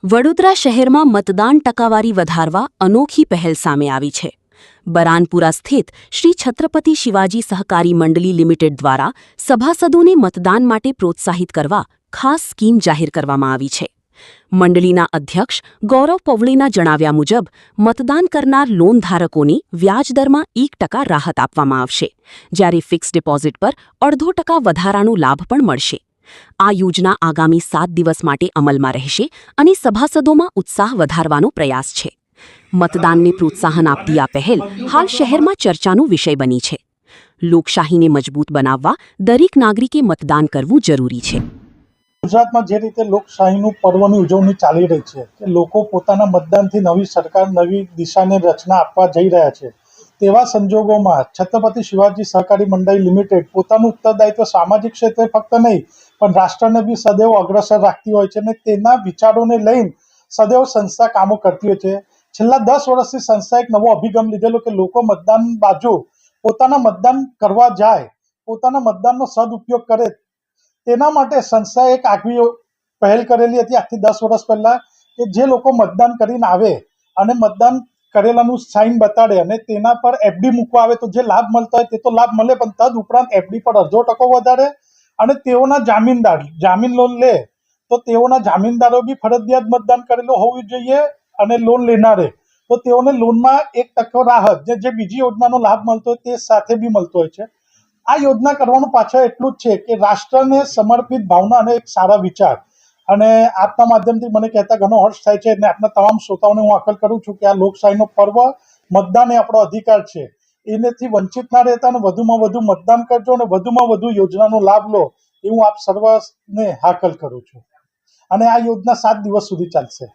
વડોદરા શહેરમાં મતદાન ટકાવારી વધારવા અનોખી પહેલ સામે આવી છે। બરાનપુરા સ્થિત શ્રી છત્રપતિ શિવાજી સહકારી મંડળી લિમિટેડ દ્વારા સભાસદોને મતદાન માટે પ્રોત્સાહિત કરવા ખાસ સ્કીમ જાહેર કરવામાં આવી છે। મંડળીના અધ્યક્ષ ગૌરવ પવળેના જણાવ્યા મુજબ મતદાન કરનાર લોન ધારકોને વ્યાજદરમાં 1% રાહત આપવામાં આવશે, જ્યારે ફિક્સ ડિપોઝિટ પર 0.5% વધારાનો લાભ પણ મળશે। આ યોજના આગામી 7 દિવસ માટે અમલમાં રહેશે અને સભાસદોમાં ઉત્સાહ વધારવાનો પ્રયાસ છે। મતદાનને પ્રોત્સાહન આપતી આ પહેલ હાલ શહેરમાં ચર્ચાનો વિષય બની છે। લોકશાહીને મજબૂત બનાવવા દરેક નાગરિકે મતદાન કરવું જરૂરી છે। ગુજરાતમાં જે રીતે લોકશાહીનું પર્વની ઉજવણી ચાલી રહી છે કે લોકો પોતાના મતદાનથી નવી સરકાર, નવી દિશાને રચના આપવા જઈ રહ્યા છે, તેવા સંજોગોમાં છત્રપતિ શિવાજી સહકારી મંડળી લિમિટેડ પોતાનું ઉત્તરદાયિત્વ સામાજિક ક્ષેત્રે ફક્ત નહીં પણ રાષ્ટ્રને બી સદૈવ અગ્રસર રાખતી હોય છે અને તેના વિચારોને લઈને સદૈવ સંસ્થા કામો કરતી હોય છે। છેલ્લા 10 વર્ષથી સંસ્થાએ એક નવો અભિગમ લીધેલો કે લોકો મતદાન બાજુ પોતાના મતદાન કરવા જાય, પોતાના મતદાનનો સદઉપયોગ કરે, તેના માટે સંસ્થાએ એક આગવી પહેલ કરેલી હતી આજથી 10 વર્ષ પહેલા કે જે લોકો મતદાન કરીને આવે અને મતદાન કરેલાનું સાઇન બતાડે અને તેના પર એફડી મૂકવા આવે તો જે લાભ મળતો હોય તે તો લાભ મળે, પણ તદ ઉપરાંત એફડી પર 0.5% વધારે અને તેઓના જામીનદાર જામીન લોન લે તો તેઓના જામીનદારો બી ફરજિયાત મતદાન કરેલું હોવું જોઈએ અને લોન લેનારે તો તેઓને લોનમાં 1% રાહત જે બીજી યોજનાનો લાભ મળતો હોય તે સાથે બી મળતો હોય છે। આ યોજના કરવાનું પાછળ એટલું જ છે કે રાષ્ટ્રને સમર્પિત ભાવના અને એક સારા વિચાર, અને આપના માધ્યમથી મને કહેતા ઘણો હર્ષ થાય છે અને આપના તમામ શ્રોતાઓને હું અપીલ કરું છું કે આ લોકશાહીનો પર્વ, મતદાન એ આપણો અધિકાર છે, એનેથી વંચિત ના રહેતા અને વધુમાં વધુ મતદાન કરજો અને વધુમાં વધુ યોજનાનો લાભ લો એ હું આપ સર્વને હાકલ કરું છું। અને આ યોજના 7 દિવસ સુધી ચાલશે।